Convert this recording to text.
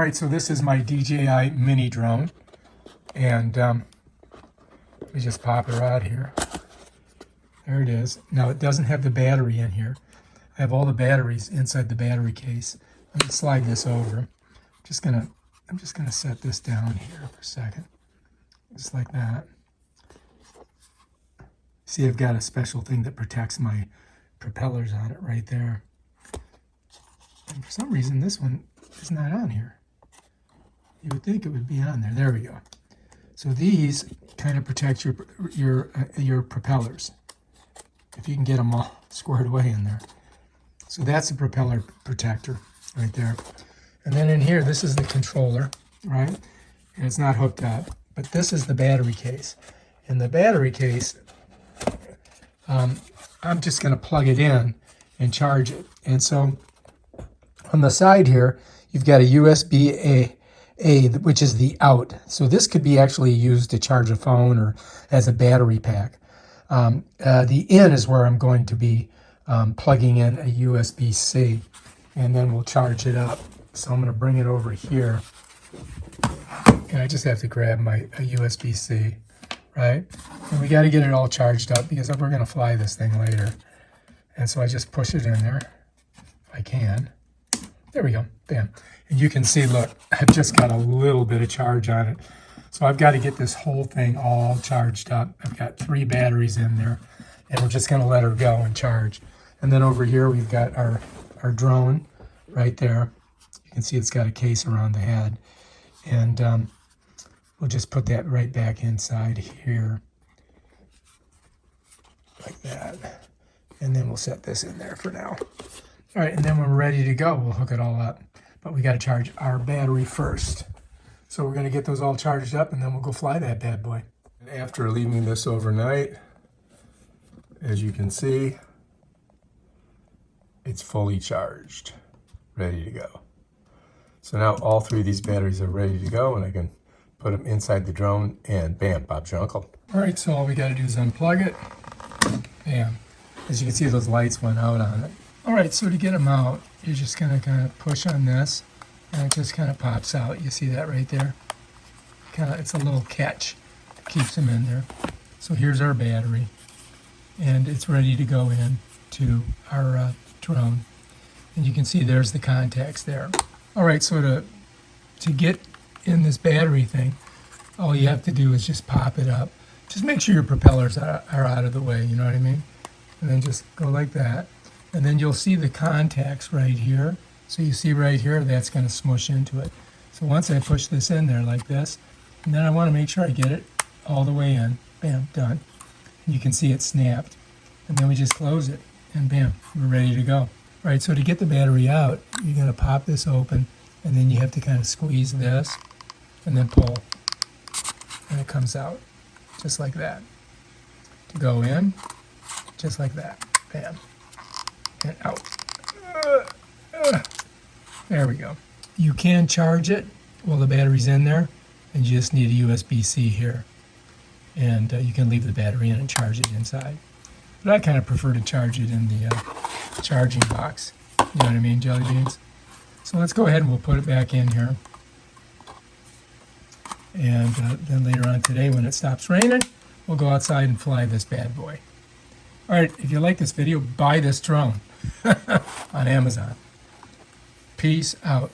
All right, so this is my DJI mini drone, and let me just pop it out here. There it is. Now it doesn't have the battery in here. I have all the batteries inside the battery case. Let me slide this over. I'm just gonna set this down here for a second, just like that. See, I've got a special thing that protects my propellers on it right there. And for some reason, this one is not on here. You would think it would be on there. There we go. So these kind of protect your propellers, if you can get them all squared away in there. So that's the propeller protector right there. And then in here, this is the controller, right? And it's not hooked up, but this is the battery case. In the battery case, I'm just going to plug it in and charge it. And so on the side here, you've got a USB-A, which is the out. So this could be actually used to charge a phone or as a battery pack. The in is where I'm going to be plugging in a USB-C, and then we'll charge it up. So I'm going to bring it over here, and I just have to grab my USB-C, right? And we got to get it all charged up because we're going to fly this thing later. And so I just push it in there, if I can. There we go, bam. And you can see, look, I've just got a little bit of charge on it. So I've got to get this whole thing all charged up. I've got 3 batteries in there, and we're just going to let her go and charge. And then over here, we've got our drone right there. You can see it's got a case around the head. And we'll just put that right back inside here, like that. And then we'll set this in there for now. All right, and then when we're ready to go, we'll hook it all up. But we got to charge our battery first. So we're going to get those all charged up, and then we'll go fly that bad boy. After leaving this overnight, as you can see, it's fully charged, ready to go. So now all 3 of these batteries are ready to go, and I can put them inside the drone, and bam, Bob's your uncle. All right, so all we got to do is unplug it. Bam. As you can see, those lights went out on it. All right, so to get them out, you're just going to kind of push on this, and it just kind of pops out. You see that right there? It's a little catch that keeps them in there. So here's our battery, and it's ready to go in to our drone. And you can see there's the contacts there. All right, so to get in this battery thing, all you have to do is just pop it up. Just make sure your propellers are out of the way, you know what I mean? And then just go like that. And then you'll see the contacts right here. So you see right here, that's going to smush into it. So once I push this in there like this, and then I want to make sure I get it all the way in. Bam, done. And you can see it snapped. And then we just close it, and bam, we're ready to go. All right, so to get the battery out, you're going to pop this open, and then you have to kind of squeeze this, and then pull. And it comes out, just like that. To go in, just like that. Bam. And out. There we go. You can charge it while the battery's in there, and you just need a USB-C here. And you can leave the battery in and charge it inside. But I kind of prefer to charge it in the charging box. You know what I mean, jelly beans? So let's go ahead and we'll put it back in here. And then later on today, when it stops raining, we'll go outside and fly this bad boy. All right, if you like this video, buy this drone on Amazon. Peace out.